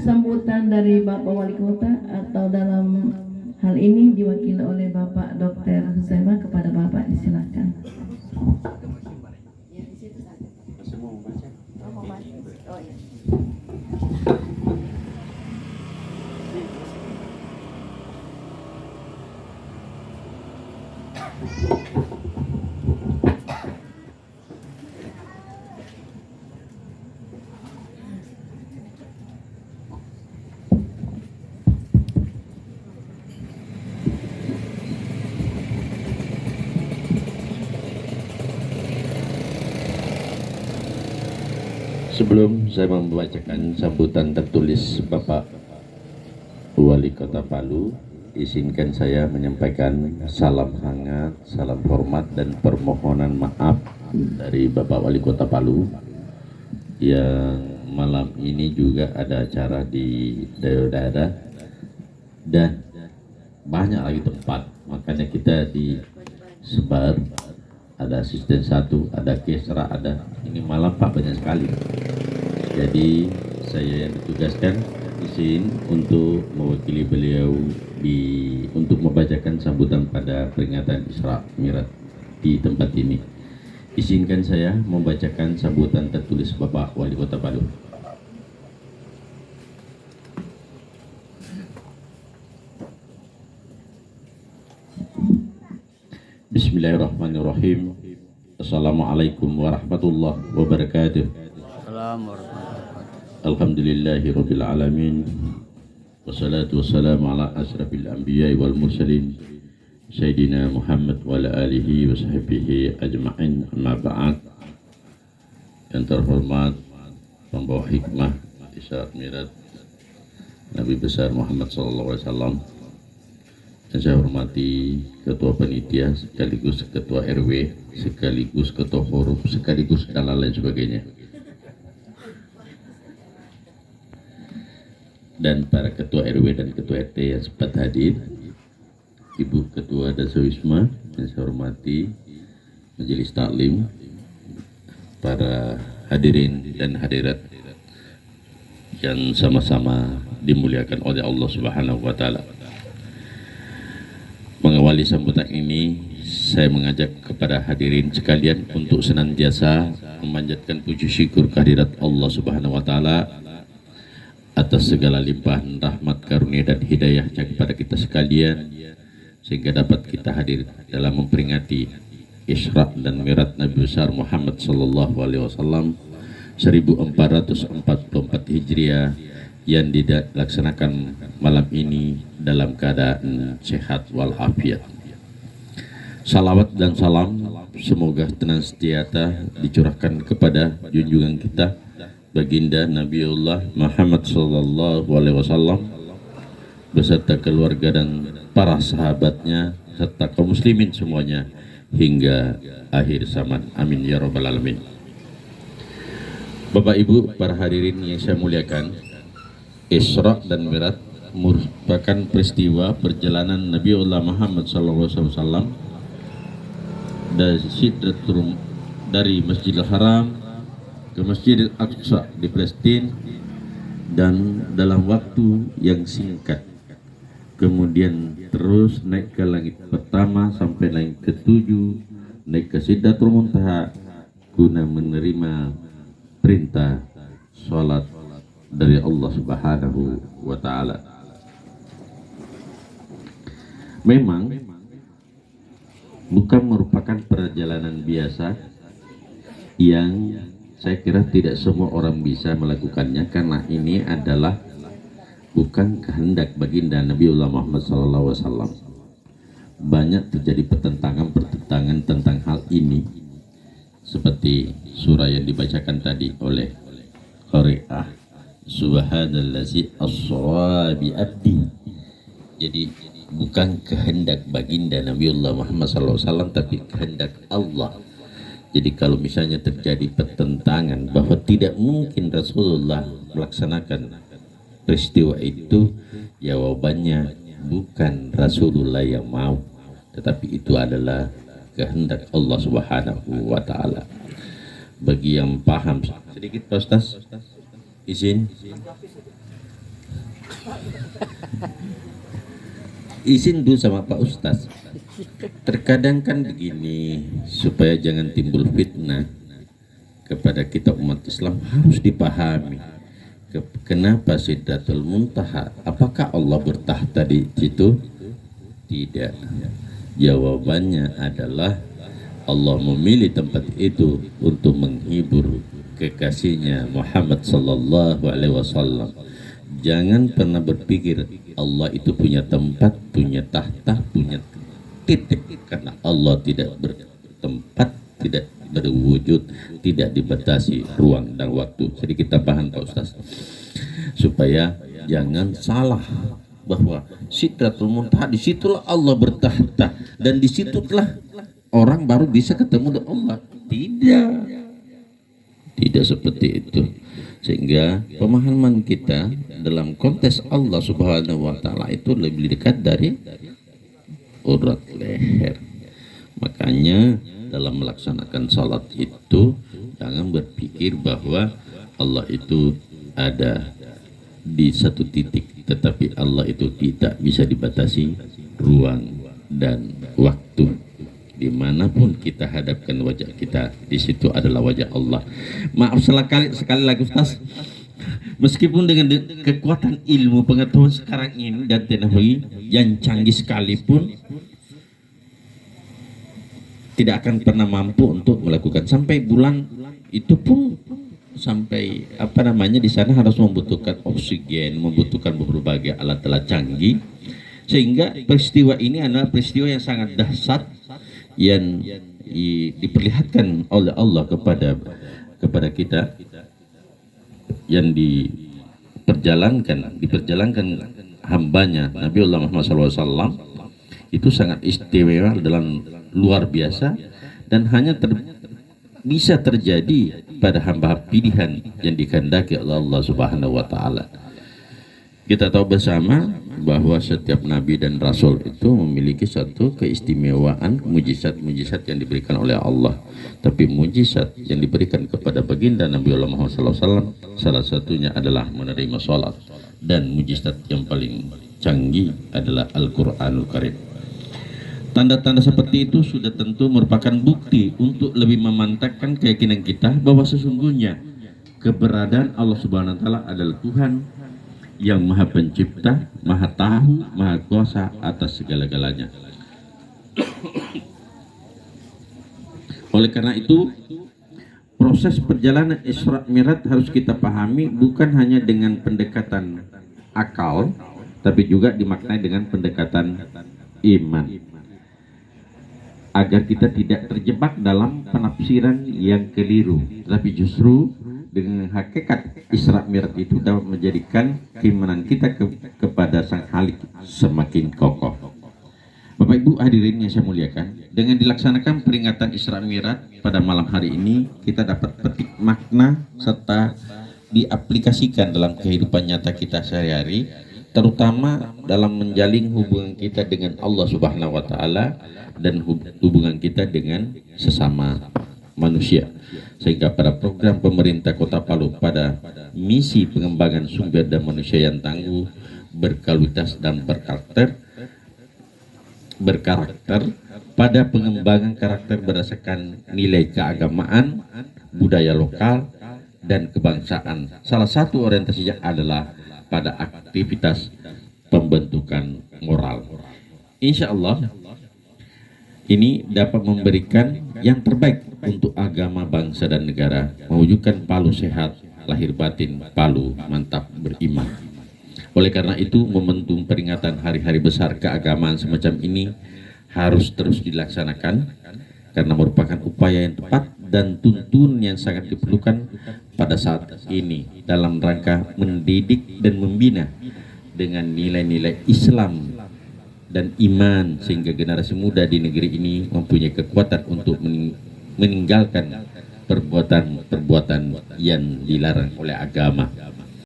sambutan dari Bapak Wali Kota atau dalam hal ini diwakili oleh Bapak Dr. Huzaima. Kepada Bapak disilakan. Sebelum saya membacakan sambutan tertulis Bapak Wali Kota Palu, izinkan saya menyampaikan salam hangat, salam hormat dan permohonan maaf dari Bapak Wali Kota Palu yang malam ini juga ada acara di daerah-daerah dan banyak lagi tempat, makanya kita disebar. Ada asisten satu, ada kesra, ada ini malam Pak banyak sekali. Jadi saya yang ditugaskan izin untuk mewakili beliau untuk membacakan sambutan pada peringatan Isra Mi'raj di tempat ini. Izinkan saya membacakan sambutan tertulis Bapak Wali Kota Palu. Bismillahirrahmanirrahim. Assalamualaikum warahmatullahi wabarakatuh. Alhamdulillahirabbil alamin. Wassalatu wassalamu ala asrafil anbiya'i wal mursalin Sayyidina Muhammad wa ala alihi wa sahbihi ajma'in. Amma ba'd. Yang terhormat pembawa hikmah Isra Mi'raj Nabi besar Muhammad sallallahu alaihi wasallam. Dan saya hormati Ketua Panitia, sekaligus Ketua RW, sekaligus Ketua Forum, sekaligus segala lain sebagainya. Dan para Ketua RW dan Ketua RT yang sempat hadir, Ibu Ketua Dasawisma yang saya hormati, Majelis Taklim, para hadirin dan hadirat yang sama-sama dimuliakan oleh Allah Subhanahu wa Ta'ala. Mengawali sambutan ini, saya mengajak kepada hadirin sekalian untuk senantiasa memanjatkan puji syukur kehadirat Allah Subhanahu wa Ta'ala atas segala limpahan rahmat, karunia dan hidayahnya kepada kita sekalian, sehingga dapat kita hadir dalam memperingati Isra dan Mi'raj Nabi besar Muhammad sallallahu alaihi wasallam 1444 Hijriah yang dilaksanakan malam ini dalam keadaan sehat walafiat. Salawat dan salam semoga senantiasa dicurahkan kepada junjungan kita baginda Nabiullah Muhammad sallallahu alaihi wasallam beserta keluarga dan para sahabatnya serta kaum muslimin semuanya hingga akhir zaman. Amin ya rabbal alamin. Bapak Ibu, para hadirin yang saya muliakan, Isra dan Mi'raj merupakan peristiwa perjalanan Nabiullah Muhammad SAW dari Masjidil Haram ke Masjidil Aqsa di Palestina, dan dalam waktu yang singkat kemudian terus naik ke langit pertama sampai langit ketujuh, naik ke Sidratul Muntaha guna menerima perintah sholat dari Allah Subhanahu wa Ta'ala. Memang bukan merupakan perjalanan biasa yang saya kira tidak semua orang bisa melakukannya, karena ini adalah bukan kehendak baginda Nabiullah Muhammad SAW. Banyak terjadi pertentangan tentang hal ini, seperti surah yang dibacakan tadi oleh Qari'ah, Subhanallazi asra bi abdi. Jadi bukan kehendak baginda Nabiullah Muhammad SAW, tapi kehendak Allah. Jadi kalau misalnya terjadi pertentangan bahwa tidak mungkin Rasulullah melaksanakan peristiwa itu, jawabannya bukan Rasulullah yang mau, tetapi itu adalah kehendak Allah Subhanahu wa Ta'ala. Bagi yang paham sedikit Pak Ustaz, izin Izin dulu sama Pak Ustaz. Terkadang kan begini, supaya jangan timbul fitnah kepada kita umat Islam harus dipahami. Kenapa Sidratul Muntaha? Apakah Allah bertahta di situ? Tidak. Jawabannya adalah Allah memilih tempat itu untuk menghibur kekasihnya Muhammad sallallahu alaihi wasallam. Jangan pernah berpikir Allah itu punya tempat, punya tahta, punya titik, karena Allah tidak bertempat, tidak berwujud, tidak dibatasi ruang dan waktu. Jadi kita paham Pak Ustaz, supaya jangan salah bahwa Sidratul Muntaha disitulah Allah bertahta dan disitulah orang baru bisa ketemu dengan Allah. Tidak seperti itu. Sehingga pemahaman kita dalam konteks Allah Subhanahu wa taala itu lebih dekat dari urat leher. Makanya dalam melaksanakan salat itu jangan berpikir bahwa Allah itu ada di satu titik, tetapi Allah itu tidak bisa dibatasi ruang dan waktu. Dimanapun kita hadapkan wajah kita, di situ adalah wajah Allah. Maaf sekali lagi Ustaz, meskipun dengan kekuatan ilmu pengetahuan sekarang ini dan teknologi yang canggih sekalipun, tidak akan pernah mampu untuk melakukan. Sampai bulan itu pun sampai di sana harus membutuhkan oksigen, membutuhkan berbagai alat-alat canggih, sehingga peristiwa ini adalah peristiwa yang sangat dahsyat yang diperlihatkan oleh Allah kepada kita, yang diperjalankan hambanya Nabiullah Muhammad SAW itu sangat istimewa dalam luar biasa, dan hanya bisa terjadi pada hamba pilihan yang dikehendaki oleh Allah Subhanahu wa taala. Kita tahu bersama bahwa setiap nabi dan rasul itu memiliki satu keistimewaan, mujizat yang diberikan oleh Allah. Tapi mujizat yang diberikan kepada baginda Nabiullah Muhammad SAW salah satunya adalah menerima sholat, dan mujizat yang paling canggih adalah Al-Quranul Karim. Tanda-tanda seperti itu sudah tentu merupakan bukti untuk lebih memantapkan keyakinan kita bahwa sesungguhnya keberadaan Allah Subhanahu wa taala adalah Tuhan yang Maha Pencipta, Maha Tahu, Maha Kuasa atas segala-galanya. Oleh karena itu, proses perjalanan Isra Mi'raj harus kita pahami bukan hanya dengan pendekatan akal, tapi juga dimaknai dengan pendekatan iman, agar kita tidak terjebak dalam penafsiran yang keliru, tapi justru dengan hakikat Isra Mi'raj itu dapat menjadikan keimanan kita kepada Sang Khalik semakin kokoh. Bapak Ibu hadirin yang saya muliakan, dengan dilaksanakan peringatan Isra Mi'raj pada malam hari ini, kita dapat petik makna serta diaplikasikan dalam kehidupan nyata kita sehari-hari, terutama dalam menjalin hubungan kita dengan Allah Subhanahu wa taala dan hubungan kita dengan sesama manusia. Sehingga pada program pemerintah Kota Palu pada misi pengembangan sumber daya manusia yang tangguh, berkualitas dan berkarakter pada pengembangan karakter berdasarkan nilai keagamaan, budaya lokal dan kebangsaan. Salah satu orientasinya adalah pada aktivitas pembentukan moral. Insya Allah ini dapat memberikan yang terbaik untuk agama, bangsa dan negara, mewujudkan Palu sehat, lahir batin Palu mantap beriman. Oleh karena itu, momentum peringatan hari-hari besar keagamaan semacam ini harus terus dilaksanakan, karena merupakan upaya yang tepat dan tuntun yang sangat diperlukan pada saat ini dalam rangka mendidik dan membina dengan nilai-nilai Islam dan iman, sehingga generasi muda di negeri ini mempunyai kekuatan untuk meninggalkan perbuatan-perbuatan yang dilarang oleh agama.